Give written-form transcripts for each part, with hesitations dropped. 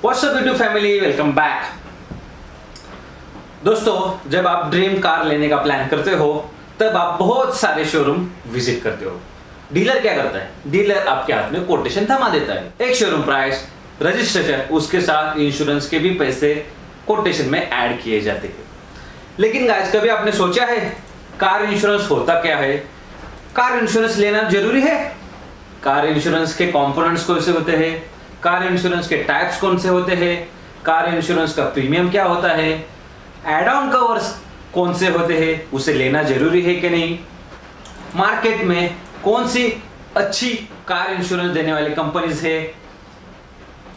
What's up YouTube family, welcome back. दोस्तों, जब आप ड्रीम कार लेने का प्लान करते हो तब आप बहुत सारे शोरूम विजिट करते हो। डीलर क्या करता है? डीलर आपके हाथ में कोटेशन थमा देता है, एक शोरूम प्राइस, रजिस्ट्रेशन, उसके साथ इंश्योरेंस के भी पैसे कोटेशन में ऐड किए जाते हैं। लेकिन गाइस, कभी आपने सोचा है कार इंश्योरेंस होता क्या है? कार इंश्योरेंस लेना जरूरी है? कार इंश्योरेंस के कंपोनेंट्स कौन से होते हैं? कार इंश्योरेंस के टाइप्स कौन से होते हैं? कार इंश्योरेंस का प्रीमियम क्या होता है? एड ऑन कवर्स कौन से होते हैं? उसे लेना जरूरी है कि नहीं? मार्केट में कौन सी अच्छी कार इंश्योरेंस देने वाली कंपनीज है?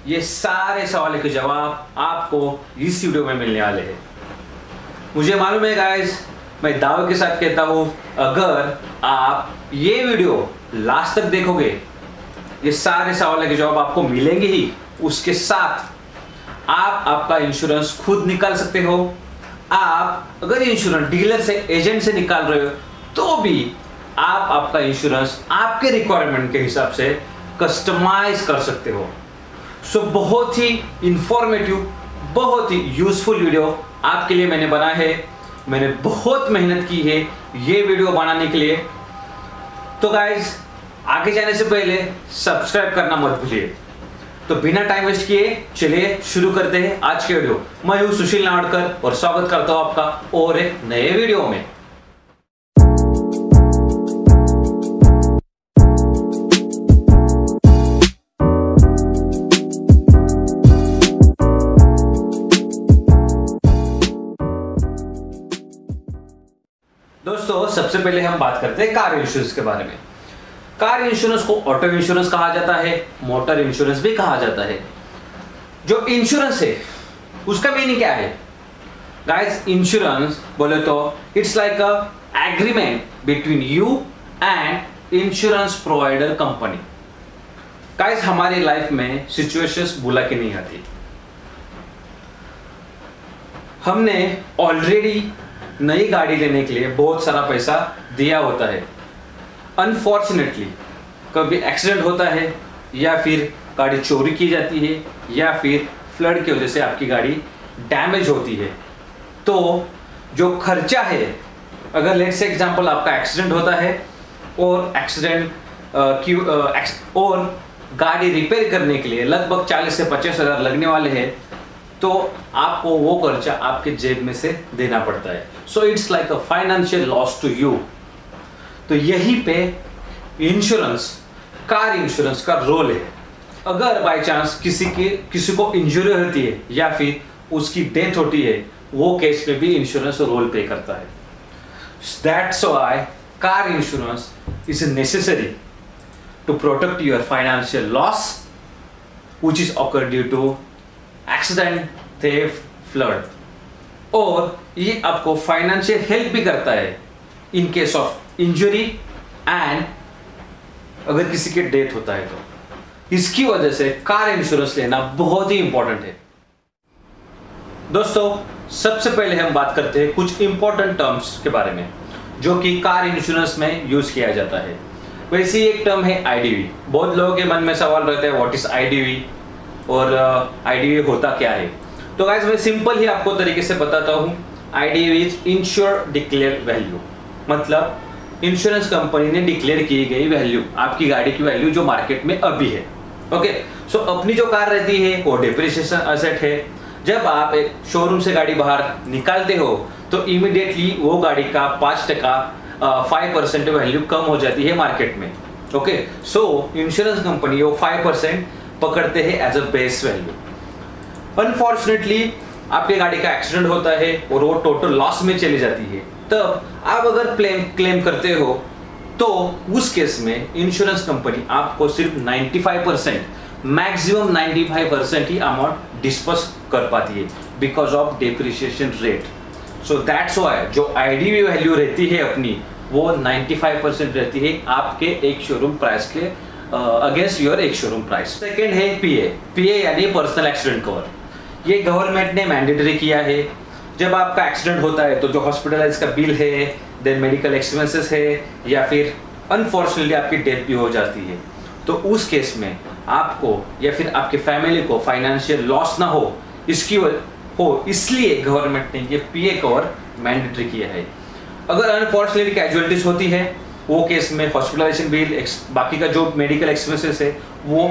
ये सारे सवालों के जवाब आपको इस वीडियो में मिलने वाले हैं। मुझे मालूम है गाइस, मैं दावे के साथ कहता हूं, अगर आप ये वीडियो लास्ट तक देखोगे, ये सारे सवालों के जवाब आपको मिलेंगे ही। उसके साथ आप आपका इंश्योरेंस खुद निकाल सकते हो। आप अगर इंश्योरेंस डीलर से, एजेंट से निकाल रहे हो तो भी आप आपका इंश्योरेंस आपके रिक्वायरमेंट के हिसाब से कस्टमाइज कर सकते हो। सो बहुत ही इंफॉर्मेटिव, बहुत ही यूजफुल वीडियो आपके लिए मैंने बनाया है। मैंने बहुत मेहनत की है ये वीडियो बनाने के लिए। तो गाइस, आगे जाने से पहले सब्सक्राइब करना मत भूलिए। तो बिना टाइम वेस्ट किए चलिए शुरू करते हैं आज के वीडियो। मैं हूं सुशील नावड़कर और स्वागत करता हूं आपका और एक नए वीडियो में। दोस्तों, सबसे पहले हम बात करते हैं कार इंश्योरेंस के बारे में। कार इंश्योरेंस को ऑटो इंश्योरेंस कहा जाता है, मोटर इंश्योरेंस भी कहा जाता है। जो इंश्योरेंस है उसका मीनिंग क्या है? गाइस, इंश्योरेंस बोले तो it's like a agreement between you and insurance provider company. Guys, हमारी लाइफ में सिचुएशंस बुला के नहीं आती। हमने ऑलरेडी नई गाड़ी लेने के लिए बहुत सारा पैसा दिया होता है। अनफॉर्चुनेटली कभी एक्सीडेंट होता है, या फिर गाड़ी चोरी की जाती है, या फिर फ्लड की वजह से आपकी गाड़ी डैमेज होती है। तो जो खर्चा है, अगर लेट्स से एग्जांपल आपका एक्सीडेंट होता है और और गाड़ी रिपेयर करने के लिए लगभग 40 से 50 हज़ार लगने वाले हैं, तो आपको वो खर्चा आपके जेब में से देना पड़ता है। So it's like a financial loss to you. तो यहीं पे इंश्योरेंस, कार इंश्योरेंस का रोल है। अगर बाय चांस किसी को इंजरी होती है या फिर उसकी डेथ होती है, वो केस में भी इंश्योरेंस रोल प्ले करता है। That's why car insurance is necessary to protect your financial loss which is occur due to accident, theft, flood. और ये आपको फाइनेंशियल हेल्प भी करता है in case of injury and अगर किसी के डेथ होता है तो। इसकी वजह से कार इंश्योरेंस लेना बहुत ही इंपॉर्टेंट है। दोस्तों, सबसे पहले हम बात करते हैं कुछ इंपॉर्टेंट टर्म्स के बारे में जो कि कार इंश्योरेंस में यूज किया जाता है। वैसे ही एक टर्म है आईडीवी। बहुत लोगों के मन में सवाल रहता है, व्हाट इज आईडीवी और आईडीवी होता क्या है? तो गाइस, मैं सिंपल ही आपको तरीके से बताता हूं। IDV is insured declare value, मतलब इंश्योरेंस कंपनी ने डिक्लेयर की गई वैल्यू, आपकी गाड़ी की वैल्यू जो मार्केट में अभी है। ओके, सो अपनी जो कार रहती है वो डिप्रिसिएशन एसेट है। जब आप एक शोरूम से गाड़ी बाहर निकालते हो तो इमीडिएटली वो गाड़ी का 5% वैल्यू कम हो जाती है मार्केट में। ओके, सो इंश्योरेंस कंपनी वो 5% पकड़ते हैं as a base value. Unfortunately आपकी गाड़ी का एक्सीडेंट होता है और वो टोटल लॉस में चली जाती है, तब आप अगर क्लेम करते हो तो उस केस में इंश्योरेंस कंपनी आपको सिर्फ 95%, मैक्सिमम 95% ही अमाउंट डिस्पर्स कर पाती है because of depreciation rate. So that's why जो आईडीवी वैल्यू रहती है अपनी, वो 95% रहती है आपके एक शोरूम प्राइस के अगेंस्ट योर एक शोरूम प्राइस। सेकेंड है पीए यानी पर्सनल एक्सीडेंट कवर। ये गवर्नमेंट ने मैंडेटरी किया है। जब आपका एक्सीडेंट होता है तो जो हॉस्पिटलाइज का बिल है, देन मेडिकल एक्सपेंसेस है, या फिर अनफॉर्चुनेटली आपकी डेथ भी हो जाती है, तो उस केस में आपको या फिर आपके फैमिली को फाइनेंशियल लॉस ना हो इसलिए गवर्नमेंट ने ये पीए कवर मैंडेटरी किया है। अगर अनफॉर्चुनेटली कैजुअलिटीज होती है वो केस में हॉस्पिटलाइजेशन बिल बाकी का जो मेडिकल एक्सपेंसेस है वो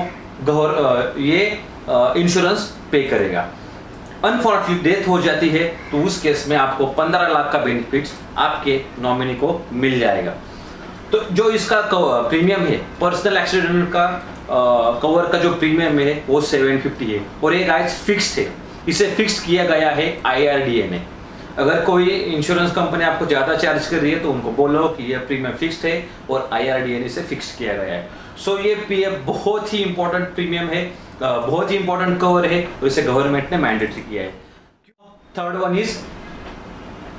इंश्योरेंस पे करेगा। अनफॉर्चुनेटली डेथ हो जाती है तो उस केस में आपको 15 लाख का बेनिफिट्स आपके नॉमिनी को मिल जाएगा। तो जो इसका प्रीमियम है पर्सनल एक्सीडेंट का कवर का जो प्रीमियम है वो 750 है और ये गाइस फिक्स्ड है। इसे फिक्स्ड किया गया है IRDA ने। अगर कोई इंश्योरेंस कंपनी आपको ज़्यादा चार्ज कर रही है तो उनको बोलो कि ये प्रीमियम फिक्स्ड है और IRDA ने इसे फिक्स्ड किया गया है। सो ये पीएफ बहुत ही इंपॉर्टेंट प्रीमियम है, बहुत ही इंपॉर्टेंट कवर है और इसे गवर्नमेंट ने मैंडेटरी किया है। Third one is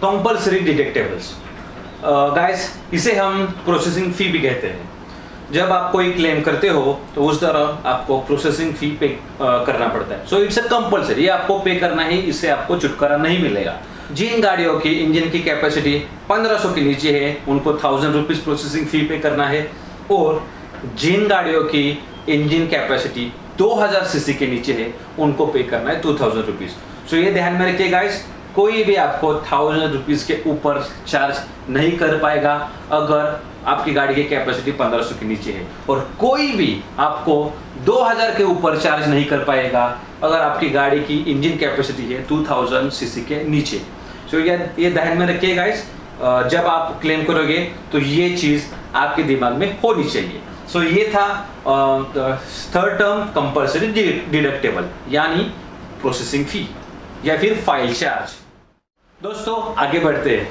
compulsory deductibles. Guys इसे हम प्रोसेसिंग फी भी कहते हैं। जब आप कोई क्लेम करते हो तो उस दौरान आपको प्रोसेसिंग फी पे करना पड़ता है। सो इट्स अ कंपल्सरी, ये आपको पे करना ही, इससे आपको छुटकारा नहीं मिलेगा। जिन गाड़ियों की इंजन की कैपेसिटी 1500 के नीचे है उनको 1000 रुपीज प्रोसेसिंग फी पे करना है और जिन गाड़ियों की इंजन कैपेसिटी 2000 सीसी के नीचे है उनको पे करना है 2000 रुपीज। सो ये ध्यान में रखिए गाइस, कोई भी आपको 1000 रुपीज के ऊपर चार्ज नहीं कर पाएगा अगर आपकी गाड़ी की कैपेसिटी 1500 के नीचे है और कोई भी आपको 2000 के ऊपर चार्ज नहीं कर पाएगा अगर आपकी गाड़ी की इंजन कैपेसिटी है 2000 सीसी के नीचे। सो ये ध्यान में रखिए गाइस, जब आप क्लेम करोगे तो ये चीज आपके दिमाग में होनी चाहिए। सो ये था थर्ड टर्म कंपल्सरी डिडक्टेबल यानी प्रोसेसिंग फी या फिर फाइल चार्ज। दोस्तों आगे बढ़ते हैं,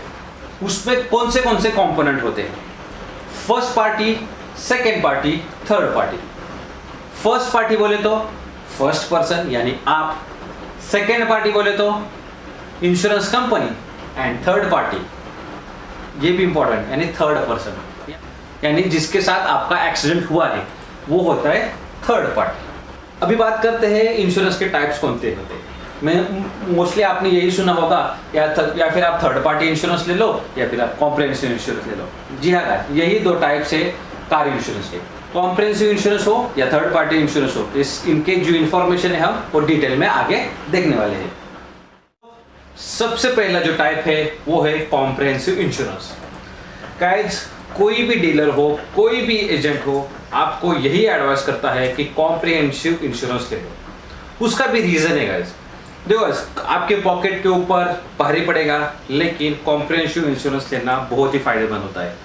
उसमें कौन से कंपोनेंट होते हैं? First party, second party, third party. First party बोले तो फर्स्ट पर्सन यानी आप, सेकेंड पार्टी बोले तो insurance company and third party ये भी इंपॉर्टेंट यानी थर्ड पर्सन यानी जिसके साथ आपका एक्सीडेंट हुआ है वो होता है थर्ड पार्टी। अभी बात करते हैं इंश्योरेंस के टाइप्स कौन से होते हैं। मैं मोस्टली आपने यही सुना होगा या फिर आप थर्ड पार्टी इंश्योरेंस ले लो या फिर आप कॉम्प्रिहेंसिव इंश्योरेंस ले लो। जी हाँ, यही दो टाइप से कार इंश्योरेंस के, कॉम्प्रिहेंसिव इंश्योरेंस हो या थर्ड पार्टी इंश्योरेंस हो। इनके जो इन्फॉर्मेशन है हम वो डिटेल में आगे देखने वाले हैं। सबसे पहला जो टाइप है वो है कॉम्प्रिहेंसिव इंश्योरेंस। गाइस कोई भी डीलर हो, कोई भी एजेंट हो, आपको यही एडवाइस करता है कि कॉम्प्रिहेंसिव इंश्योरेंस ले लो। उसका भी रीजन है गाइस, देखो आपके पॉकेट के ऊपर भारी पड़ेगा लेकिन कॉम्प्रिहेंसिव इंश्योरेंस लेना बहुत ही फायदेमंद होता है।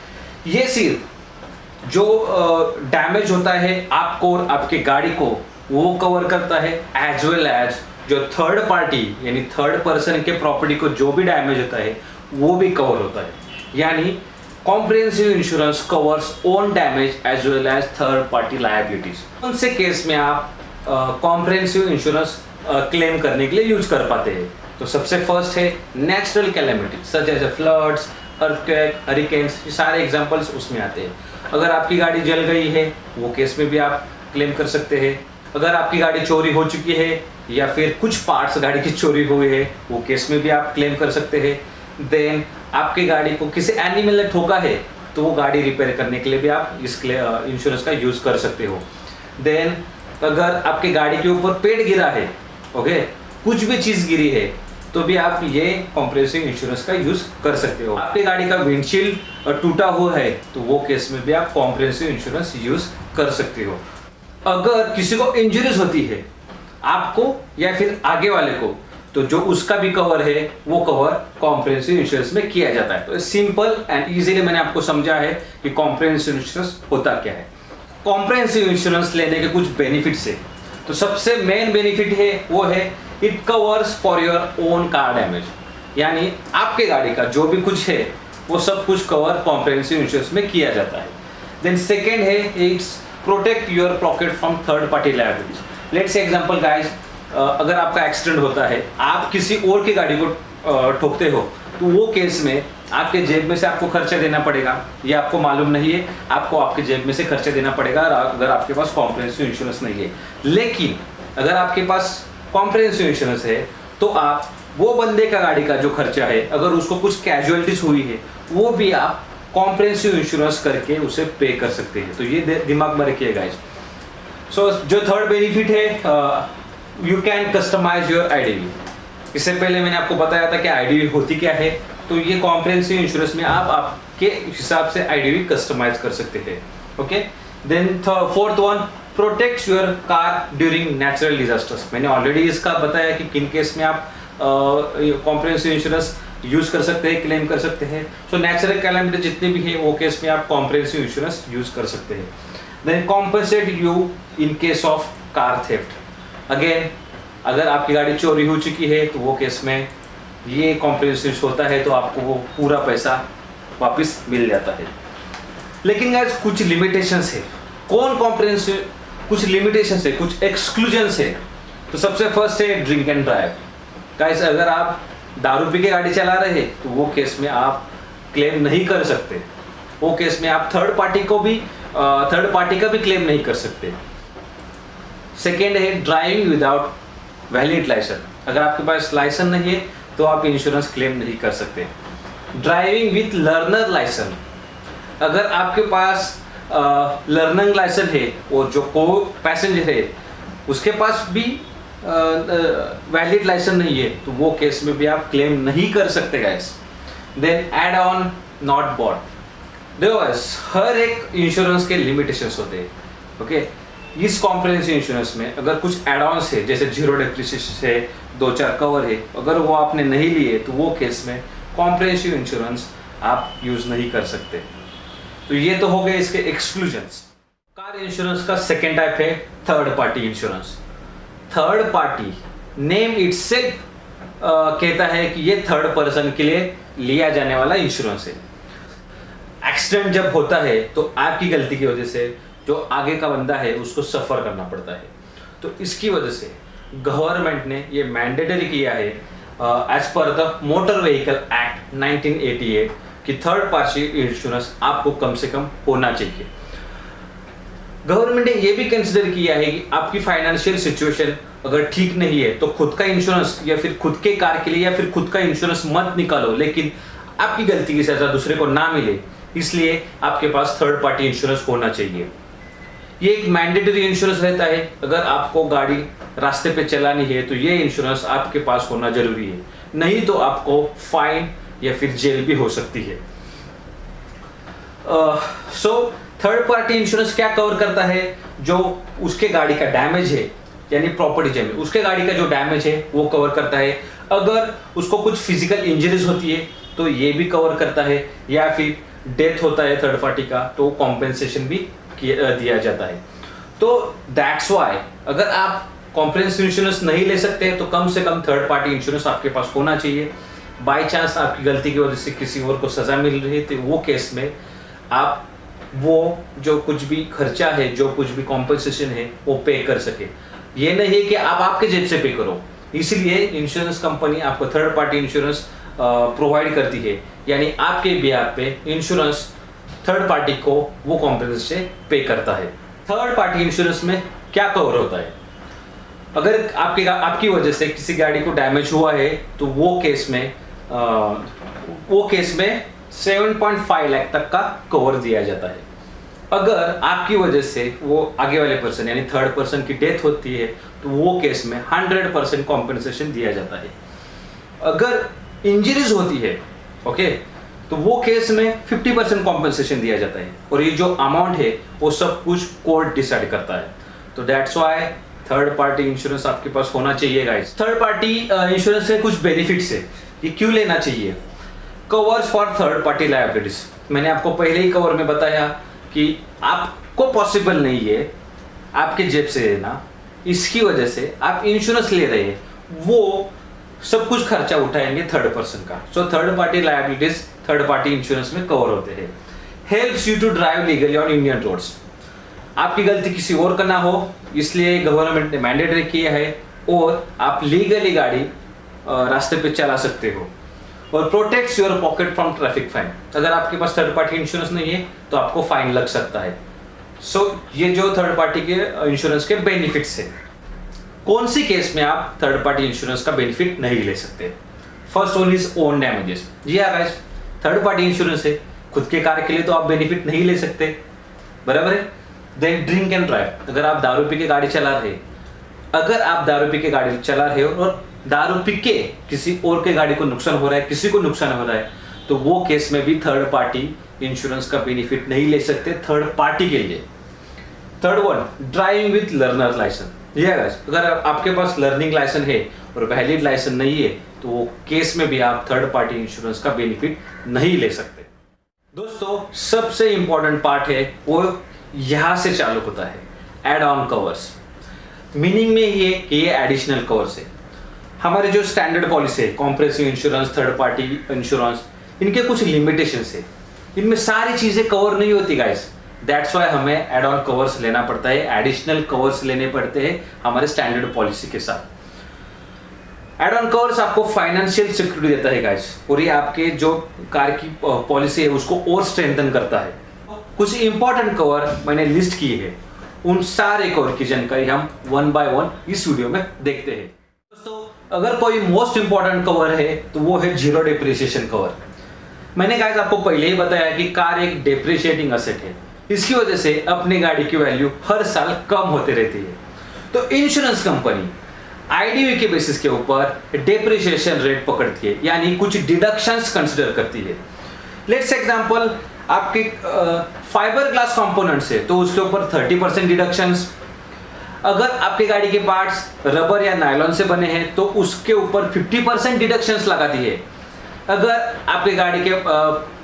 ये सिर्फ जो डैमेज होता है आपको और आपके गाड़ी को वो कवर करता है, एज वेल एज जो थर्ड पार्टी यानी थर्ड पर्सन के प्रॉपर्टी को जो भी डैमेज होता है वो भी कवर होता है। यानी comprehensive insurance covers own damage as well as third party liabilities. कौन से केस में आप कॉम्प्रिहेंसिव इंश्योरेंस क्लेम करने के लिए यूज कर पाते हैं? तो सबसे फर्स्ट है natural calamity such as floods, earthquake, hurricanes, ये सारे एग्जांपल्स उसमें आते हैं। अगर आपकी गाड़ी जल गई है वो केस में भी आप क्लेम कर सकते हैं। अगर आपकी गाड़ी चोरी हो चुकी है या फिर कुछ पार्ट्स गाड़ी की चोरी हुई है वो केस में भी आप क्लेम कर सकते हैं। देन आपकी गाड़ी को किसी एनिमल ने ठोका है तो वो गाड़ी रिपेयर करने के लिए भी आप इस इंश्योरेंस का यूज कर सकते हो। देन अगर आपकी गाड़ी के ऊपर पेड़ गिरा है, ओके, कुछ भी चीज गिरी है तो भी आप ये कॉम्प्रिहेंसिव इंश्योरेंस का यूज कर सकते हो। आपकी गाड़ी का विंडशील्ड टूटा हुआ है तो वो केस में भी आप कॉम्प्रिहेंसिव इंश्योरेंस यूज कर सकते हो। अगर किसी को इंजरीज होती है आपको या फिर आगे वाले को तो जो उसका भी कवर है वो कवर कॉम्प्रिहेंसिव इंश्योरेंस में किया जाता है। तो सिंपल एंड इजीली मैंने आपको समझा है कि कॉम्प्रिहेंसिव इंश्योरेंस होता क्या है। कॉम्प्रिहेंसिव इंश्योरेंस लेने के कुछ बेनिफिट्स है। तो सबसे मेन बेनिफिट है वो है it covers for your own car damage, यानी आपके गाड़ी का जो भी कुछ है वो सब कुछ कवर कॉम्प्रिहेंसिव इंश्योरेंस में किया जाता है। देन सेकेंड है it's protect your pocket from third party liabilities. Let's say example guys, अगर आपका एक्सीडेंट होता है, आप किसी और की गाड़ी को ठोकते हो तो वो केस में आपके जेब में से आपको खर्चा देना पड़ेगा। ये आपको मालूम नहीं है, आपको आपके जेब में से खर्चा देना पड़ेगा अगर आपके पास कॉम्प्रिहेंसिव इंश्योरेंस नहीं है। लेकिन अगर आपके पास कॉम्प्रिहेंसिव इंश्योरेंस है तो आप वो बंदे का गाड़ी का जो खर्चा है, अगर उसको कुछ कैजुअलिटीज हुई है वो भी आप कॉम्प्रिहेंसिव इंश्योरेंस करके उसे पे कर सकते हैं। तो ये दिमाग में रखिए गाइस। सो जो थर्ड बेनिफिट है, you can customise your IDV. इससे पहले मैंने आपको बताया था कि आईडीवी होती क्या है। तो ये कॉम्प्रिहेंसिव इंश्योरेंस में आप आपके हिसाब से आईडीवी कस्टमाइज कर सकते हैं। Okay, then fourth one, protect your car during natural disasters. मैंने ऑलरेडी इसका बताया कि किन केस में आप कॉम्प्रिहेंसिव इंश्योरेंस यूज कर सकते हैं, क्लेम कर सकते हैं। सो नेचुरल कैलेमिटी जितने भी है वो केस में आप कॉम्प्रिहेंसिव इंश्योरेंस यूज कर सकते हैं। Then compensate you in case of car theft. Again, अगर आपकी गाड़ी चोरी हो चुकी है तो वो केस में ये कॉम्प्रिहेंसिव होता है, तो आपको वो पूरा पैसा वापस मिल जाता है। लेकिन गाइस कुछ लिमिटेशंस है। कौन कॉम्प्रिहेंसिव, कुछ लिमिटेशंस है, कुछ एक्सक्लूजन्स है। तो सबसे फर्स्ट है ड्रिंक एंड ड्राइव। गाइस अगर आप दारू पी के गाड़ी चला रहे हैं तो वो केस में आप क्लेम नहीं कर सकते। वो केस में आप थर्ड पार्टी का भी क्लेम नहीं कर सकते। सेकेंड है ड्राइविंग विदाउट वैलिड लाइसेंस। अगर आपके पास लाइसेंस नहीं है तो आप इंश्योरेंस क्लेम नहीं कर सकते। Driving with learner licence. अगर आपके पास लर्निंग लाइसेंस है और जो को पैसेंजर है उसके पास भी वैलिड लाइसेंस नहीं है तो वो केस में भी आप क्लेम नहीं कर सकते guys. Then add on not bought. देखो गाइस, हर एक इंश्योरेंस के लिमिटेशंस होते हैं। ओके, इस कॉम्प्रिहेंसिव इंश्योरेंस में अगर कुछ एड ऑन्स है, जैसे जीरो डेप्रिसिएशन है, 2-4 कवर है, अगर वो आपने नहीं लिए तो वो केस में कॉम्प्रिहेंसिव इंश्योरेंस आप यूज नहीं कर सकते। तो ये तो हो गए इसके एक्सक्लूजन्स। कार इंश्योरेंस का सेकेंड टाइप है third party insurance. Third party name itself कहता है कि ये थर्ड पर्सन के लिए लिया जाने वाला इंश्योरेंस है। एक्सीडेंट जब होता है तो आपकी गलती की वजह से जो आगे का बंदा है उसको सफर करना पड़ता है। तो इसकी वजह से गवर्नमेंट ने ये मैंडेटरी किया है as per the motor vehicle act 1988 कि थर्ड पार्टी इंश्योरेंस आपको कम से कम होना चाहिए। गवर्नमेंट ने ये भी कंसिडर किया है कि आपकी फाइनेंशियल सिचुएशन अगर ठीक नहीं है तो खुद का इंश्योरेंस या फिर खुद के कार के लिए या फिर खुद का इंश्योरेंस मत निकालो, लेकिन आपकी गलती की सजा दूसरे को ना मिले, इसलिए आपके पास थर्ड पार्टी इंश्योरेंस होना चाहिए। ये एक मैंडेटरी इंश्योरेंस रहता है। अगर आपको गाड़ी रास्ते पे चलानी है तो ये इंश्योरेंस आपके पास होना जरूरी है, नहीं तो आपको फाइन या फिर जेल भी हो सकती है। सो थर्ड पार्टी इंश्योरेंस क्या कवर करता है? जो उसके गाड़ी का डैमेज है, यानी प्रॉपर्टी डैमेज, उसके गाड़ी का जो डैमेज है वो कवर करता है। अगर उसको कुछ फिजिकल इंजरीज होती है तो ये भी कवर करता है, या फिर डेथ होता है थर्ड पार्टी का तो कॉम्पेंसेशन भी दिया जाता है। तो दैट्स वाई अगर आप कॉम्प्रिहेंसिव इंश्योरेंस नहीं ले सकते तो कम से कम थर्ड पार्टी इंश्योरेंस आपके पास होना चाहिए। बाय चांस आपकी गलती की वजह से किसी और को सजा मिल रही है तो वो केस में आप वो जो कुछ भी खर्चा है, जो कुछ भी कॉम्पेंसेशन है वो पे कर सके। ये नहीं है कि आप आपके जेब से पे करो, इसलिए इंश्योरेंस कंपनी आपको थर्ड पार्टी इंश्योरेंस प्रोवाइड करती है, यानी आपके बिहाफ पे इंश्योरेंस थर्ड पार्टी को वो कॉम्पेंसेशन पे करता है। थर्ड पार्टी इंश्योरेंस में क्या कवर होता है? अगर आपकी वजह से किसी गाड़ी को डैमेज हुआ है तो वो केस में 7.5 लाख तक का कवर दिया जाता है। अगर आपकी वजह से वो आगे वाले पर्सन यानी थर्ड पर्सन की डेथ होती है तो वो केस में 100% कॉम्पेंसेशन दिया जाता है। अगर इंजरीज होती है ओके, तो वो केस में 50% कॉम्पेंसेशन दिया जाता है, और ये जो अमाउंट है वो सब कुछ कोर्ट डिसाइड करता है। तो that's why third party insurance आपके पास होना चाहिए गाइस। थर्ड पार्टी इंश्योरेंस से कुछ बेनिफिट्स है, ये क्यों लेना चाहिए? Covers for third party liabilities. मैंने आपको पहले ही कवर में बताया कि आपको पॉसिबल नहीं है आपके जेब से लेना, इसकी वजह से आप इंश्योरेंस ले रहे हैं, वो सब कुछ खर्चा उठाएंगे थर्ड पर्सन का। So third party liabilities third party insurance में कवर होते हैं। Helps you to drive legally on Indian roads. आपकी गलती किसी और का ना हो इसलिए गवर्नमेंट ने मैंडेटरी किया है, और आप लीगली गाड़ी रास्ते पे चला सकते हो। और protects your pocket from traffic fine. अगर आपके पास थर्ड पार्टी इंश्योरेंस नहीं है तो आपको फाइन लग सकता है। सो ये जो थर्ड पार्टी के इंश्योरेंस के बेनिफिट्स है। कौन सी केस में आप थर्ड पार्टी इंश्योरेंस का बेनिफिट नहीं ले सकते? First one is own damages. जी हाँ गाइस, थर्ड पार्टी इंश्योरेंस है, खुद के कार के लिए तो आप बेनिफिट नहीं ले सकते, बराबर है। देन ड्रिंक एंड ड्राइव, अगर आप दारू पी के गाड़ी चला रहे हो और दारू पी के किसी और के गाड़ी को नुकसान हो रहा है, किसी को नुकसान हो रहा है, तो वो केस में भी थर्ड पार्टी इंश्योरेंस का बेनिफिट नहीं ले सकते थर्ड पार्टी के लिए। Third one, driving with learner licence. ये अगर आपके पास लर्निंग लाइसेंस है और वैलिड लाइसेंस नहीं है तो वो केस में भी आप थर्ड पार्टी इंश्योरेंस का बेनिफिट नहीं ले सकते। दोस्तों, सबसे इंपॉर्टेंट पार्ट है वो यहां से चालू होता है, एड ऑन कवर्स। मीनिंग में ये कि ये एडिशनल कवर्स है। हमारे जो स्टैंडर्ड पॉलिसी है, compressive insurance, third party insurance, इनके कुछ लिमिटेशंस है, इनमें सारी चीजें कवर नहीं होती गाइस। दैट्स वाई हमें एड ऑन कवर्स लेना पड़ता है, एडिशनल कवर्स लेने पड़ते हैं हमारे स्टैंडर्ड पॉलिसी के साथ। एड ऑन कवर्स आपको फाइनेंशियल सिक्योरिटी देता है गाइस, और ये आपके जो कार की पॉलिसी है उसको और स्ट्रेंथन करता है। कुछ इंपॉर्टेंट कवर मैंने लिस्ट किए हैं, उन सारे कवर की जानकारी हम वन बाय वन इस वीडियो में देखते हैं। दोस्तों, अगर कोई मोस्ट इंपॉर्टेंट कवर है तो वो है जीरो डिप्रिसिएशन कवर। मैंने गाइस आपको पहले ही बताया कि कार एक डिप्रिशिएटिंग असेट है, इसकी वजह से अपनी गाड़ी की वैल्यू हर साल कम होते रहती है। तो इंश्योरेंस कंपनी आईडीवी के बेसिस के ऊपर डेप्रिसिएशन रेट पकड़ती है, यानी कुछ डिडक्शंस कंसीडर करती है। लेट्स एग्जांपल, आपके फाइबर ग्लास कंपोनेंट्स है तो उसके ऊपर 30% डिडक्शंस। अगर आपके गाड़ी के पार्ट्स रबर या नायलॉन से बने हैं तो उसके ऊपर 50% डिडक्शंस लगाती है। अगर आपके गाड़ी के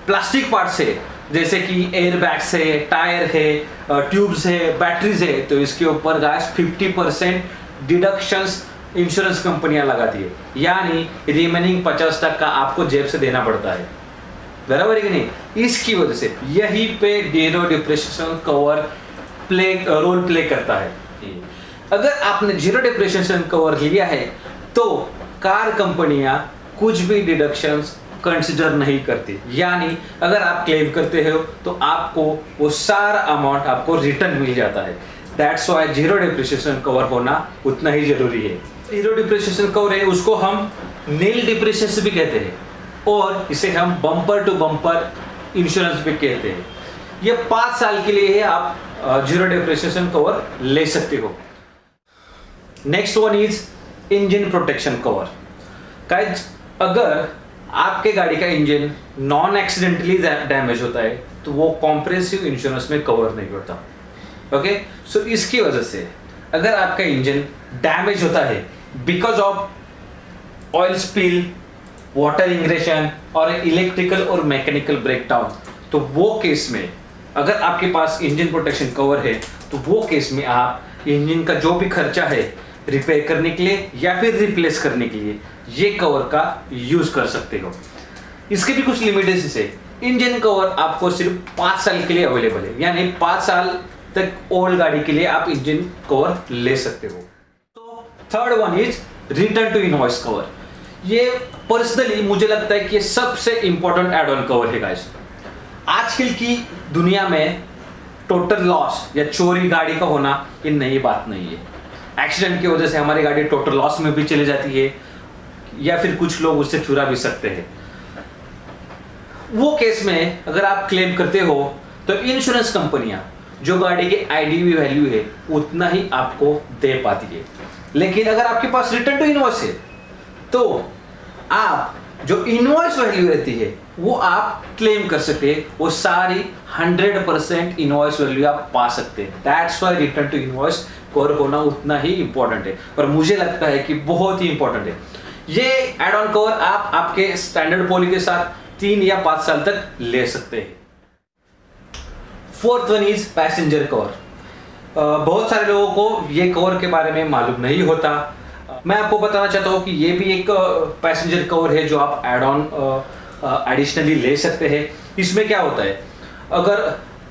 प्लास्टिक पार्ट्स है, जैसे कि एयर बैग्स है, टायर है, ट्यूब्स है, बैटरीज है, तो इसके ऊपर गाइस 50% डिडक्शंस इंश्योरेंस कंपनियां लगाती है, यानी रिमेनिंग 50% आपको जेब से देना पड़ता है। बराबर है कि नहीं? इसकी वजह से यही पे zero depreciation cover role play करता है। अगर आपने जीरो डिप्रिसिएशन कवर लिया है तो कार कंपनियां कुछ भी डिडक्शंस कंसिडर नहीं करती, यानी अगर आप क्लेम करते हो तो आपको वो सारा अमाउंट आपको रिटर्न मिल जाता है। That's why zero depreciation cover होना उतना ही जरूरी है। जीरो डिप्रिसिएशन कवर है उसको हम नील डिप्रिसिएशन भी कहते हैं, और इसे हम बम्पर टू बम्पर इंश्योरेंस भी कहते हैं। ये 5 साल के लिए है, आप जीरो डिप्रिसिएशन कवर ले सकते हो। Next one is engine protection cover. Guys, अगर आपके गाड़ी का इंजन नॉन एक्सीडेंटली डैमेज होता है तो वो कॉम्प्रेसिव इंश्योरेंस में कवर नहीं होता। ओके, सो इसकी वजह से अगर आपका इंजन डैमेज होता है because of oil spill, water ingression और इलेक्ट्रिकल और मैकेनिकल ब्रेकडाउन, तो वो केस में अगर आपके पास इंजन प्रोटेक्शन कवर है तो वो केस में आप इंजन का जो भी खर्चा है रिपेयर करने के लिए या फिर रिप्लेस करने के लिए ये कवर का यूज कर सकते हो। इसके भी कुछ लिमिटेशंस है। इंजन कवर आपको सिर्फ 5 साल के लिए अवेलेबल है, यानी 5 साल तक ओल्ड गाड़ी के लिए आप इंजन कवर ले सकते हो। तो third one is return to invoice cover. ये पर्सनली मुझे लगता है कि ये सबसे इंपॉर्टेंट एड ऑन कवर है गाइस। आजकल की दुनिया में टोटल लॉस या चोरी गाड़ी का होना ये नई बात नहीं है। एक्सीडेंट की वजह से हमारी गाड़ी टोटल लॉस में भी चली जाती है, या फिर कुछ लोग उससे चुरा भी सकते हैं। वो केस में अगर आप क्लेम करते हो तो इंश्योरेंस कंपनियां जो गाड़ी की आईडीवी वैल्यू है उतना ही आपको दे पाती है। लेकिन अगर आपके पास रिटर्न टू इनवॉइस है तो आप जो इनवॉइस वैल्यू रहती है वो आप क्लेम कर सकते हैं, वो सारी 100% इनवॉइस वैल्यू आप पा सकते हैं। That's why return to invoice cover होना उतना ही इंपॉर्टेंट है, और मुझे लगता है कि बहुत ही इंपॉर्टेंट है। ये एड ऑन कवर आप आपके स्टैंडर्ड पॉलिसी के साथ 3 या 5 साल तक ले सकते हैं। Fourth one is passenger cover. बहुत सारे लोगों को ये कवर के बारे में मालूम नहीं होता। मैं आपको बताना चाहता हूँ कि ये भी एक पैसेंजर कवर है जो आप एड ऑन एडिशनली ले सकते हैं। इसमें क्या होता है, अगर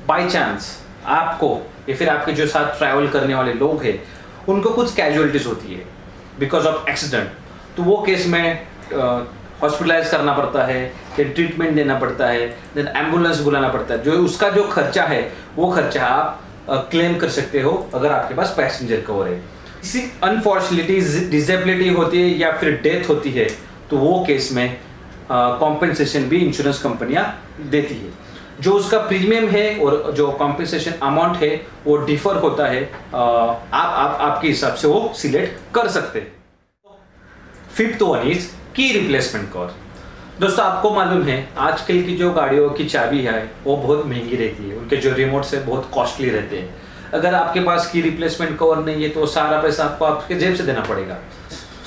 बाय चांस आपको या फिर आपके जो साथ ट्रैवल करने वाले लोग हैं उनको कुछ कैजुअलिटीज होती है बिकॉज ऑफ एक्सीडेंट, तो वो केस में हॉस्पिटलाइज करना पड़ता है, ट्रीटमेंट देना पड़ता है, देन एम्बुलेंस बुलाना पड़ता है। जो उसका जो खर्चा है वो खर्चा आप क्लेम कर सकते हो अगर आपके पास पैसेंजर कवर है। किसी अनफॉर्चुनेटली डिसेबिलिटी होती है या फिर डेथ होती है तो वो केस में कॉम्पेंसेशन भी इंश्योरेंस कंपनियां देती है। जो उसका प्रीमियम है और जो कॉम्पेंसेशन अमाउंट है वो डिफर होता है, आप आपके हिसाब से वो सिलेक्ट कर सकते हैं। फिफ्थ वन इज की रिप्लेसमेंट कवर। दोस्तों आपको मालूम है आजकल की जो गाड़ियों की चाबी है वो बहुत महंगी रहती है, उनके जो रिमोट्स है बहुत कॉस्टली रहते हैं। अगर आपके पास की रिप्लेसमेंट कवर नहीं है तो सारा पैसा आपको आपके जेब से देना पड़ेगा।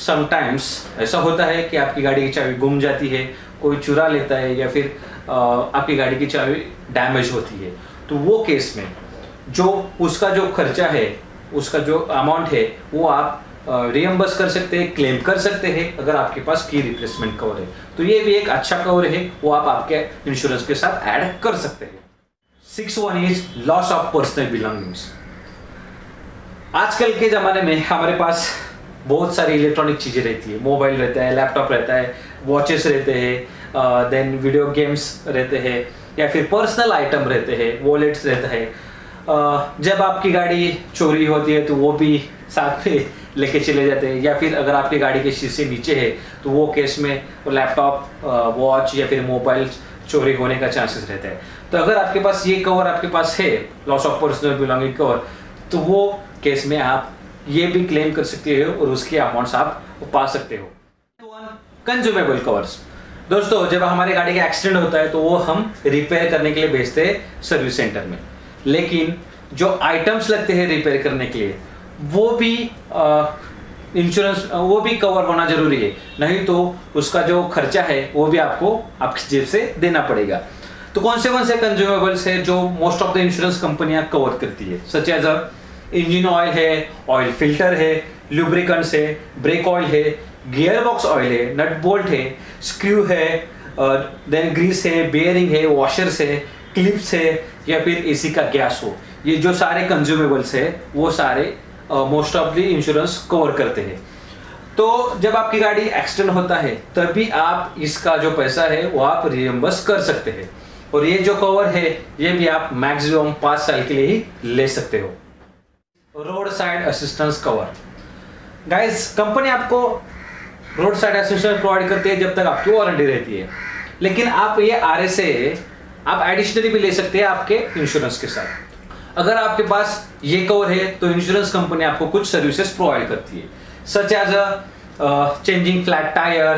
समटाइम्स ऐसा होता है कि आपकी गाड़ी की चाबी गुम जाती है, कोई चुरा लेता है, या फिर आपकी गाड़ी की चाबी डैमेज होती है। तो वो केस में जो उसका जो खर्चा है, उसका जो अमाउंट है वो आप रियम्बर्स कर सकते हैं, क्लेम कर सकते हैं अगर आपके पास की रिप्लेसमेंट कवर है। तो ये भी एक अच्छा कवर है, वो आप आपके इंश्योरेंस के साथ ऐड कर सकते हैं। 6 one is loss of personal belongings. आजकल के ज़माने में हमारे पास बहुत सारी इलेक्ट्रॉनिक चीज़ें रहती है, मोबाइल रहता है, लैपटॉप रहता है, वॉचेस रहते हैं, देन वीडियो गेम्स रहते हैं, या फिर पर्सनल आइटम रहते हैं, वॉलेट्स रहता है। जब आपकी गाड़ी चोरी होती है तो वो भी साथ में लेके चले जाते हैं, या फिर अगर आपकी गाड़ी के शीशे नीचे है तो वो केस में लैपटॉप, वॉच या फिर मोबाइल चोरी होने का चांसेस रहता है। तो अगर आपके पास ये कवर आपके पास है, loss of personal belonging cover, तो वो केस में आप ये भी क्लेम कर सकते हो और उसके अमाउंट्स आप पा सकते हो। Consumable covers. दोस्तों जब हमारी गाड़ी का एक्सीडेंट होता है तो वो हम रिपेयर करने के लिए भेजते हैं सर्विस सेंटर में, लेकिन जो आइटम्स लगते हैं रिपेयर करने के लिए वो भी इंश्योरेंस, वो भी कवर होना जरूरी है, नहीं तो उसका जो खर्चा है वो भी आपको आपकी जेब से देना पड़ेगा। तो कौन से कंज्यूमेबल्स है जो मोस्ट ऑफ द इंश्योरेंस कंपनियां कवर करती है, सच एज इंजन ऑयल है, ऑयल फिल्टर है, लुब्रिकेंट्स है, ब्रेक ऑयल है, गियर बॉक्स ऑयल है, नट बोल्ट है, स्क्रू है, देन ग्रीस है, बेयरिंग है, वॉशर्स है, क्लिप्स है, या फिर एसी का गैस हो। ये जो सारे कंज्यूमेबल्स है वो सारे most of the insurance cover करते हैं। तो जब आपकी गाड़ी एक्सीडेंट होता है तभी आप इसका जो पैसा है वो आप रियम्बर्स कर सकते हैं, और ये जो कवर है ये भी आप मैक्सिमम 5 साल के लिए ही ले सकते हो। Road side assistance cover. Guys company आपको रोड साइड असिस्टेंस प्रोवाइड करती है जब तक आपकी वारंटी रहती है, लेकिन आप ये RSA आप एडिशनली भी ले सकते हैं आपके इंश्योरेंस के साथ। अगर आपके पास ये कवर है तो इंश्योरेंस कंपनी आपको कुछ सर्विसेज प्रोवाइड करती है, such as changing flat tyre,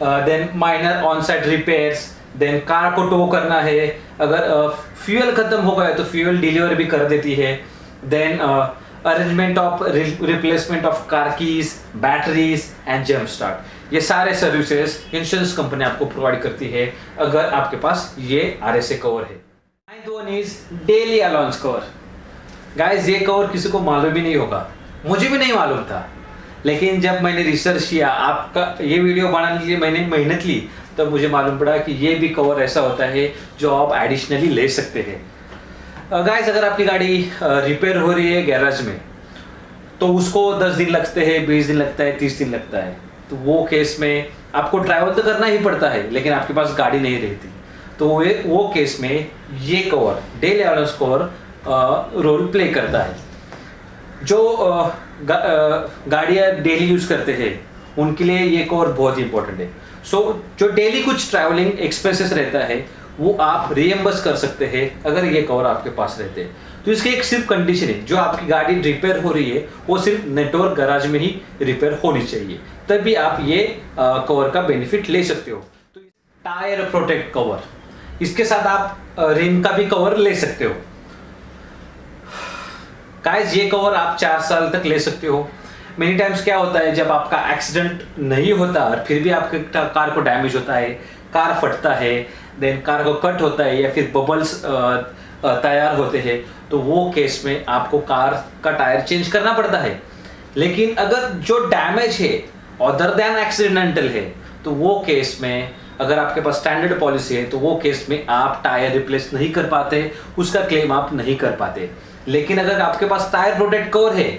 then minor on side repairs, then car को टो करना है, अगर फ्यूल खत्म हो गया तो फ्यूल डिलीवर भी कर देती है, then arrangement of replacement of car keys, batteries and jump start. ये सारे सर्विसेज इंश्योरेंस कंपनी आपको प्रोवाइड करती है अगर आपके पास ये RSA कवर है। 9th one is daily allowance cover. Guys ये कवर किसी को मालूम भी नहीं होगा, मुझे भी नहीं मालूम था, लेकिन जब मैंने रिसर्च किया, आपका ये वीडियो बनाने के लिए मैंने मेहनत ली, तब मुझे मालूम पड़ा कि ये भी कवर ऐसा होता है जो आप एडिशनली ले सकते हैं। गाइस अगर आपकी गाड़ी रिपेयर हो रही है गैराज में तो उसको 10 दिन लगते हैं, 20 दिन लगता है, 30 दिन लगता है, तो वो केस में आपको ट्रैवल तो करना ही पड़ता है, लेकिन आपके पास गाड़ी नहीं रहती, तो वो केस में ये cover, daily allowance cover role play करता है। जो गाड़ियाँ डेली यूज करते हैं उनके लिए ये कवर बहुत इंपॉर्टेंट है। सो जो डेली कुछ ट्रैवलिंग एक्सपेंसेस रहता है वो आप रियम्बर्स कर सकते हैं अगर ये कवर आपके पास रहते हैं। तो इसकी एक सिर्फ कंडीशन है, जो आपकी गाड़ी रिपेयर हो रही है वो सिर्फ नेटवर्क गैराज में ही रिपेयर होनी चाहिए, तभी आप ये कवर का बेनिफिट ले सकते हो। तो टायर प्रोटेक्ट कवर, इसके साथ आप रिम का भी कवर ले सकते हो। गाइस ये कवर आप 4 साल तक ले सकते हो। मेनी टाइम्स क्या होता है, जब आपका एक्सीडेंट नहीं होता और फिर भी आपके कार को डैमेज होता है, कार फटता है, देन कार को कट होता है, या फिर बबल्स तैयार होते हैं, तो वो केस में आपको कार का टायर चेंज करना पड़ता है। लेकिन अगर जो डैमेज है अदर देन एक्सीडेंटल है तो वो केस में अगर आपके पास स्टैंडर्ड पॉलिसी है तो वो केस में आप टायर रिप्लेस नहीं कर पाते, उसका क्लेम आप नहीं कर पाते। लेकिन अगर आपके पास टायर प्रोटेक्ट कवर है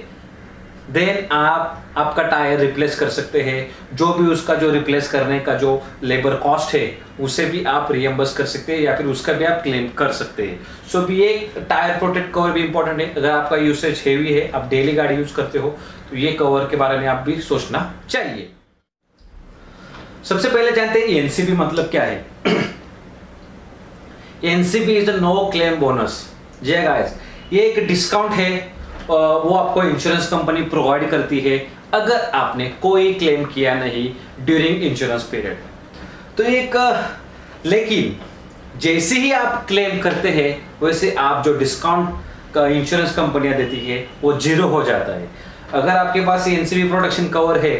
देन आप आपका टायर रिप्लेस कर सकते हैं, जो भी उसका जो रिप्लेस करने का जो लेबर कॉस्ट है उसे भी आप रियम्बर्स कर सकते हैं, या फिर उसका भी आप क्लेम कर सकते हैं। सो भी एक टायर प्रोटेक्ट कवर भी इंपॉर्टेंट है। अगर आपका यूसेज हेवी है, आप डेली गाड़ी यूज करते हो, तो ये कवर के बारे में आप भी सोचना चाहिए। सबसे पहले जानते हैं एनसीबी मतलब क्या है। NCB is no claim bonus. जी गाइस, ये एक डिस्काउंट है, वो आपको इंश्योरेंस कंपनी प्रोवाइड करती है अगर आपने कोई क्लेम किया नहीं ड्यूरिंग इंश्योरेंस पीरियड। तो एक लेकिन जैसे ही आप क्लेम करते हैं वैसे आप जो डिस्काउंट इंश्योरेंस कंपनियां देती है वो जीरो हो जाता है। अगर आपके पास एनसीबी प्रोटेक्शन कवर है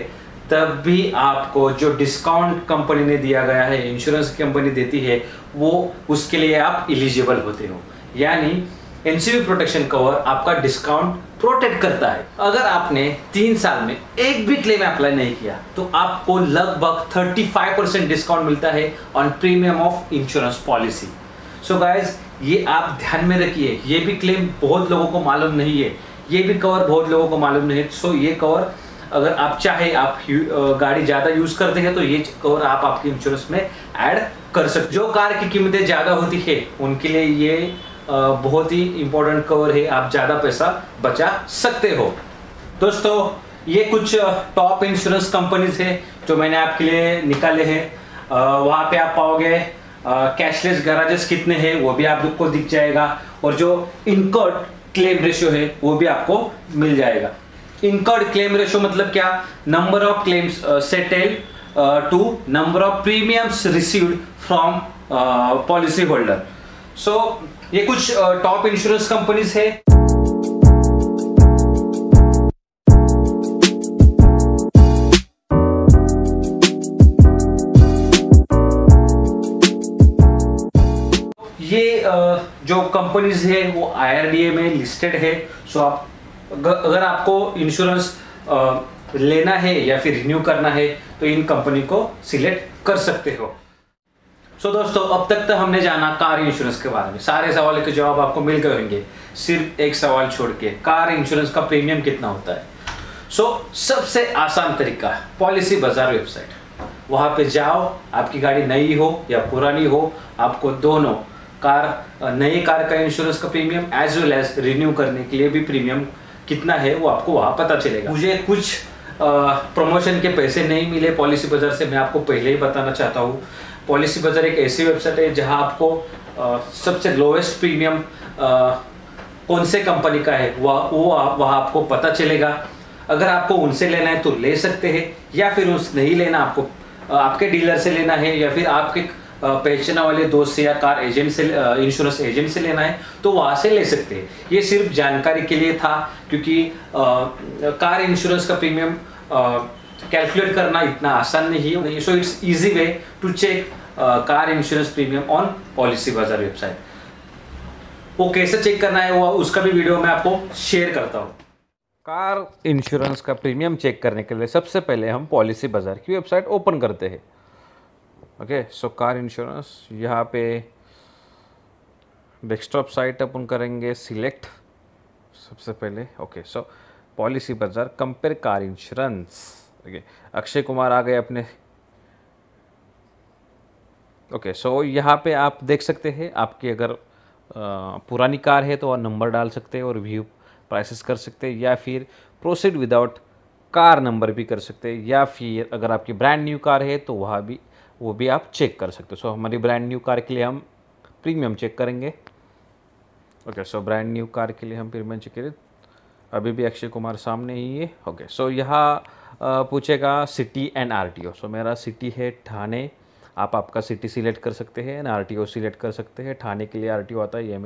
तब भी आपको जो डिस्काउंट कंपनी ने दिया गया है, इंश्योरेंस कंपनी देती है, वो उसके लिए आप एलिजिबल होते हो। यानी एनसीबी प्रोटेक्शन कवर आपका डिस्काउंट प्रोटेक्ट करता है। अगर आपने 3 साल में एक भी क्लेम अप्लाई नहीं किया तो आपको लगभग 35% डिस्काउंट मिलता है on premium of insurance policy. So guys, ये आप ध्यान में रखिए, ये भी क्लेम बहुत लोगों को मालूम नहीं है, ये भी कवर बहुत लोगों को मालूम नहीं है। सो ये कवर अगर आप चाहे, आप गाड़ी ज़्यादा यूज़ करते हैं तो ये कवर आप आपके इंश्योरेंस में ऐड कर सकते। जो कार की कीमतें ज़्यादा होती है उनके लिए ये बहुत ही इंपॉर्टेंट कवर है, आप ज़्यादा पैसा बचा सकते हो। दोस्तों, ये कुछ टॉप इंश्योरेंस कंपनीज है जो मैंने आपके लिए निकाले हैं। वहाँ पे आप पाओगे कैशलेस गैराजेस कितने हैं वो भी आपको दिख जाएगा, और जो इनकर्ड क्लेम रेशियो है वो भी आपको मिल जाएगा। इनकर्ड क्लेम रेशियो मतलब क्या? Number of claims settle to number of premiums received from policy holder. So ये कुछ टॉप इंश्योरेंस कंपनीज है। ये जो कंपनीज है वो IRDA में लिस्टेड है। सो आप अगर आपको इंश्योरेंस लेना है या फिर रिन्यू करना है तो इन कंपनी को सिलेक्ट कर सकते हो। सो दोस्तों, अब तक तो हमने जाना कार इंश्योरेंस के बारे में। सारे सवालों के जवाब आपको मिल गए होंगे, सिर्फ एक सवाल छोड़ के, कार इंश्योरेंस का प्रीमियम कितना होता है। सबसे आसान तरीका, पॉलिसी बाजार वेबसाइट, वहां पे जाओ। आपकी गाड़ी नई हो या पुरानी हो, आपको दोनों नई कार का इंश्योरेंस का premium as well as renew करने के लिए भी प्रीमियम कितना है वो आपको वहां पता चलेगा। मुझे कुछ प्रमोशन के पैसे नहीं मिले पॉलिसी बाजार से, मैं आपको पहले ही बताना चाहता हूँ। पॉलिसी बाजार एक ऐसी वेबसाइट है जहां आपको सबसे लोएस्ट प्रीमियम कौन से कंपनी का है वह आपको पता चलेगा। अगर आपको उनसे लेना है तो ले सकते हैं, या फिर उनसे नहीं लेना, आपको आपके डीलर से लेना है, या फिर आपके पहचान वाले दोस्त से या कार एजेंट से, इंश्योरेंस एजेंट से लेना है तो वहां से ले सकते हैं। ये सिर्फ जानकारी के लिए था, क्योंकि कार इंश्योरेंस का प्रीमियम कैलकुलेट करना इतना आसान नहीं है। So it's easy way to check car insurance premium on policy Bazaar website. वो कैसे चेक करना है वो उसका भी वीडियो मैं आपको शेयर करता हूँ। कार इंश्योरेंस का प्रीमियम चेक करने के लिए सबसे पहले हम पॉलिसी बाजार की वेबसाइट ओपन करते हैं। ओके, सो कार इंश्योरेंस, यहाँ पे डेस्कटॉप साइट ओपन करेंगे, सिलेक्ट सबसे पहले। Okay, so policy Bazaar, compare car insurance. Okay, Akshay Kumar आ गए अपने। ओके, सो यहाँ पे आप देख सकते हैं, आपकी अगर पुरानी कार है तो आप नंबर डाल सकते हैं और व्यू प्राइसेस कर सकते हैं, या फिर प्रोसीड विदाउट कार नंबर भी कर सकते हैं, या फिर अगर आपकी ब्रांड न्यू कार है तो वो भी आप चेक कर सकते हो। सो हमारी ब्रांड न्यू कार के लिए हम प्रीमियम चेक करेंगे। Okay, so brand new car के लिए हम प्रीमियम चेक करें। अभी भी अक्षय कुमार सामने ही है। ओके, सो यहाँ पूछेगा सिटी एंड RTO। सो मेरा सिटी है ठाणे, आप आपका सिटी सिलेक्ट कर सकते हैं एंड RTO सिलेक्ट कर सकते हैं। ठाणे के लिए RTO आता है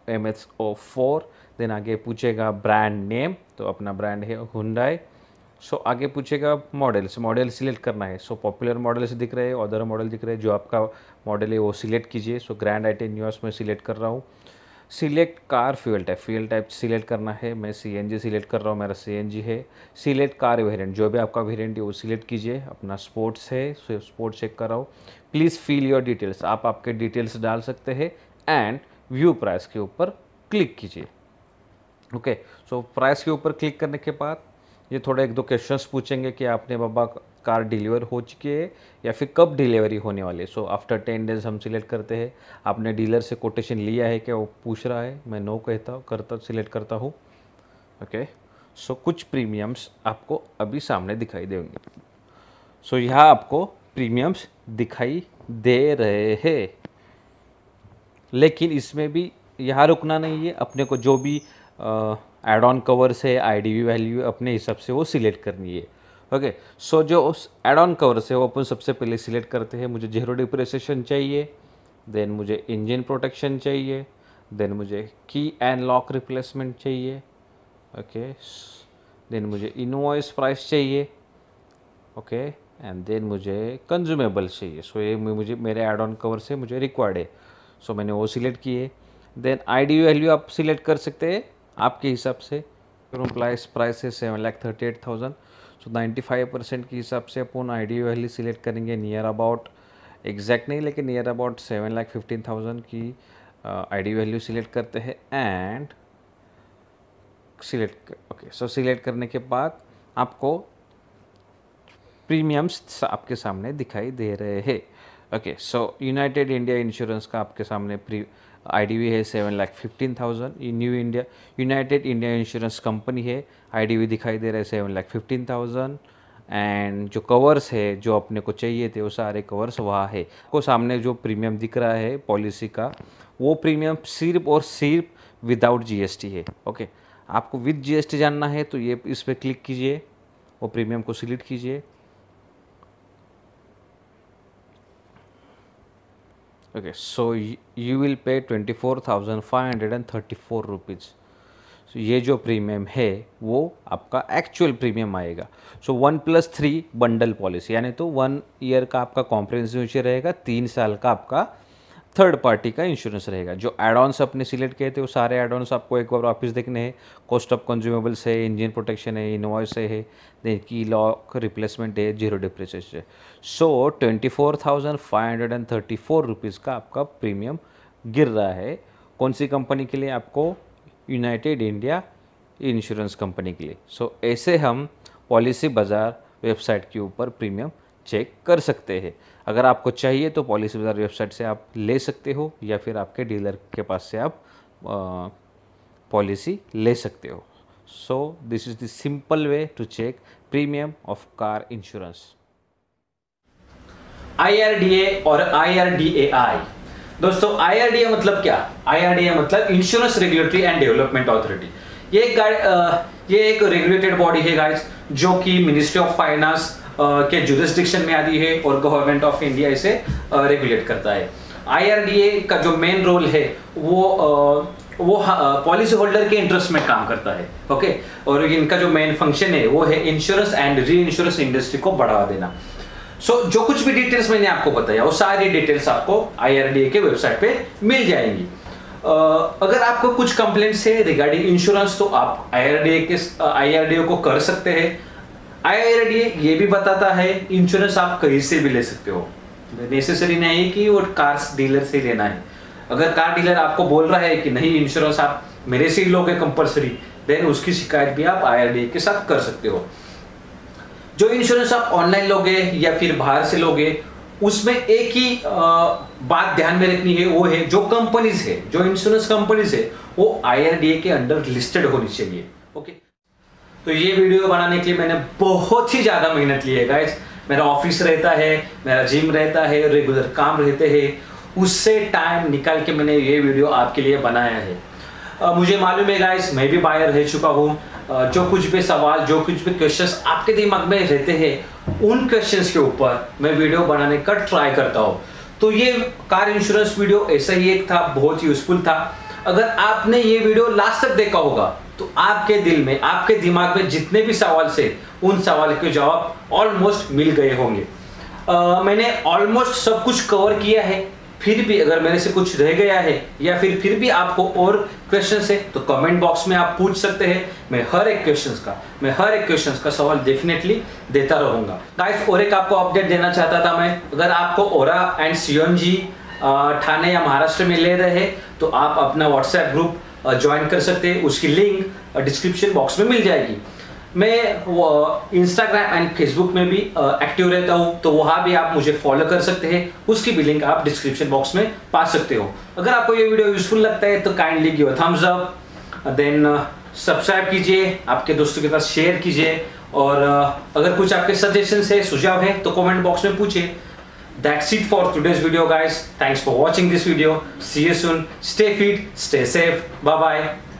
MHO4। देन आगे पूछेगा ब्रांड नेम, तो अपना ब्रांड है हुंडई। सो आगे पूछेगा मॉडल सिलेक्ट करना है। सो पॉपुलर मॉडल्स दिख रहे हैं, अदर मॉडल दिख रहे हैं, जो आपका मॉडल है वो सिलेक्ट कीजिए। सो ग्रैंड आई10 न्यूस में सिलेक्ट कर रहा हूँ। Select car fuel type select करना है, मैं CNG सिलेक्ट कर रहा हूँ, मेरा CNG है। सिलेक्ट कार वेरिएंट, जो भी आपका वेरिएंट है वो सिलेक्ट कीजिए। अपना स्पोर्ट्स है, सो स्पोर्ट्स चेक कर रहा हूँ। प्लीज़ फिल योर डिटेल्स, आप आपके डिटेल्स डाल सकते हैं एंड व्यू प्राइस के ऊपर क्लिक कीजिए। ओके, सो प्राइस के ऊपर क्लिक करने के बाद ये थोड़ा 1-2 क्वेश्चंस पूछेंगे कि आपने बाबा कार डिलीवर हो चुकी है या फिर कब डिलीवरी होने वाली है। सो आफ्टर 10 डेज हम सिलेक्ट करते हैं। आपने डीलर से कोटेशन लिया है क्या, वो पूछ रहा है, मैं नो सिलेक्ट करता हूँ। ओके, सो कुछ प्रीमियम्स आपको अभी सामने दिखाई देंगे। सो यहाँ आपको प्रीमियम्स दिखाई दे रहे हैं। लेकिन इसमें भी यहाँ रुकना नहीं है, अपने को जो भी एड ऑन कवर्स है IDV वैल्यू अपने हिसाब से वो सिलेक्ट करनी है। ओके, सो जो एड ऑन कवर्स है वो अपन सबसे पहले सिलेक्ट करते हैं। मुझे जीरो डिप्रिसिएशन चाहिए, देन मुझे इंजन प्रोटेक्शन चाहिए, देन मुझे की एंड लॉक रिप्लेसमेंट चाहिए। ओके, देन मुझे इनवॉइस प्राइस चाहिए। ओके, एंड देन मुझे कंज्यूमेबल्स चाहिए। सो ये मुझे मेरे एड ऑन कवर से मुझे रिक्वायर्ड है, सो मैंने वो सिलेक्ट किए। देन IDV वैल्यू आप सिलेक्ट कर सकते हैं आपके हिसाब से। प्राइस है 7,38,000, सो 95% के हिसाब से अपन IDV वैल्यू सिलेक्ट करेंगे। नियर अबाउट, एग्जैक्ट नहीं लेकिन नियर अबाउट 7,15,000 की IDV वैल्यू सिलेक्ट करते हैं and select. Okay, so select करने के बाद आपको प्रीमियम्स आपके सामने दिखाई दे रहे हैं। ओके, सो यूनाइटेड इंडिया इंश्योरेंस का आपके सामने IDV है 7,15,000। यूनाइटेड इंडिया इंश्योरेंस कंपनी है, IDV दिखाई दे रहा है 7,15,000। एंड जो कवर्स है जो अपने को चाहिए थे वो सारे कवर्स वहाँ है। आपको सामने जो प्रीमियम दिख रहा है पॉलिसी का, वो प्रीमियम सिर्फ और सिर्फ विदाउट GST है। ओके, आपको विद GST जानना है तो ये इस पर क्लिक कीजिए, वो प्रीमियम को सिलेक्ट कीजिए। Okay, so you will pay 24,534 rupees. सो ये जो प्रीमियम है वो आपका एक्चुअल प्रीमियम आएगा। सो 1+3 बंडल पॉलिसी, यानी तो 1 ईयर का आपका कॉम्प्रिहेंसिव इंश्योरेंस रहेगा, 3 साल का आपका थर्ड पार्टी का इंश्योरेंस रहेगा। जो एड ऑन्स अपने सिलेक्ट किए थे वो सारे एड ऑन्स आपको एक बार वापस देखने हैं। कॉस्ट ऑफ कंज्यूमेबल्स है, इंजन प्रोटेक्शन है, इनवॉइस है, देन की लॉक रिप्लेसमेंट है, जीरो डिप्रिसिएशन है। सो 24,534 रुपीज़ का आपका प्रीमियम गिर रहा है। कौन सी कंपनी के लिए? आपको यूनाइटेड इंडिया इंश्योरेंस कंपनी के लिए। सो ऐसे हम पॉलिसी बाज़ार वेबसाइट के ऊपर प्रीमियम चेक कर सकते हैं। अगर आपको चाहिए तो पॉलिसी बाज़ार वेबसाइट से आप ले सकते हो या फिर आपके डीलर के पास से आप पॉलिसी ले सकते हो। So this is the simple way to check premium of car insurance. IRDA और IRDAI। दोस्तों IRDA मतलब क्या? IRDA मतलब insurance regulatory and development authority. ये एक रेगुलेटेड बॉडी है गाइस, जो कि मिनिस्ट्री ऑफ फाइनेंस के जुरिस्डिक्शन में आती है और गवर्नमेंट ऑफ इंडिया इसे रेगुलेट करता है। IRDA का जो मेन रोल है वो पॉलिसी होल्डर के इंटरेस्ट में काम करता है। ओके, और इनका जो मेन फंक्शन है वो है insurance and re insurance industry को बढ़ावा देना। सो जो कुछ भी डिटेल्स मैंने आपको बताया वो सारी डिटेल्स आपको IRDA के वेबसाइट पे मिल जाएंगी। अगर आपको कुछ कंप्लेंट्स है रिगार्डिंग इंश्योरेंस तो आप IRDA को कर सकते हैं। IRDA ये भी बताता है इंश्योरेंस आप कहीं से भी ले सकते हो, नेसेसरी नहीं कि वो कार डीलर से लेना है। अगर कार डीलर आपको बोल रहा है कि नहीं इंश्योरेंस आप मेरे से ही लोगे कंपलसरी, देन उसकी शिकायत भी आप IRDA के साथ कर सकते हो। जो इंश्योरेंस आप ऑनलाइन लोगे या फिर बाहर से लोगे, उसमें एक ही बात ध्यान में रखनी है, वो है जो कंपनीज है, जो इंश्योरेंस कंपनीज है वो IRDA के अंडर लिस्टेड होनी चाहिए। ओके, तो ये वीडियो बनाने के लिए मैंने बहुत ही ज्यादा मेहनत ली है गाइस। मेरा ऑफिस रहता है, मेरा जिम रहता है, रेगुलर काम रहते हैं, उससे टाइम निकाल के मैंने ये वीडियो आपके लिए बनाया है। मुझे मालूम है गाइस, मैं भी बायर रह चुका हूँ। जो कुछ भी सवाल, जो कुछ भी क्वेश्चंस आपके दिमाग में रहते हैं, उन क्वेश्चंस के ऊपर मैं वीडियो बनाने का ट्राई करता हूँ। तो ये कार इंश्योरेंस वीडियो ऐसा ही एक था, बहुत ही यूजफुल था। अगर आपने ये वीडियो लास्ट तक देखा होगा तो आपके दिल में, आपके दिमाग में जितने भी सवाल से, उन सवाल के जवाब ऑलमोस्ट मिल गए होंगे। मैंने ऑलमोस्ट सब कुछ कवर किया है। फिर भी अगर मेरे से कुछ रह गया है या फिर भी आपको और क्वेश्चंस है तो कमेंट बॉक्स में आप पूछ सकते हैं। मैं हर एक क्वेश्चंस का सवाल डेफिनेटली देता रहूंगा। गाइस, और एक आपको अपडेट देना चाहता था मैं, अगर आपको ओरा एंड CNG ठाणे या महाराष्ट्र में ले रहे हैं तो आप अपना व्हाट्सएप ग्रुप ज्वाइन कर सकते हैं। उसकी लिंक डिस्क्रिप्शन बॉक्स में मिल जाएगी। मैं इंस्टाग्राम एंड फेसबुक में भी एक्टिव रहता हूँ, तो वहाँ भी आप मुझे फॉलो कर सकते हैं। उसकी भी लिंक आप डिस्क्रिप्शन बॉक्स में पा सकते हो। अगर आपको ये वीडियो यूजफुल लगता है तो kindly give a thumbs up, then subscribe कीजिए, आपके दोस्तों के साथ शेयर कीजिए, और अगर कुछ आपके सजेशंस है, सुझाव है तो कमेंट बॉक्स में पूछिए। That's it for today's video, guys. Thanks for watching this video. See you soon. Stay fit, stay safe. Bye bye.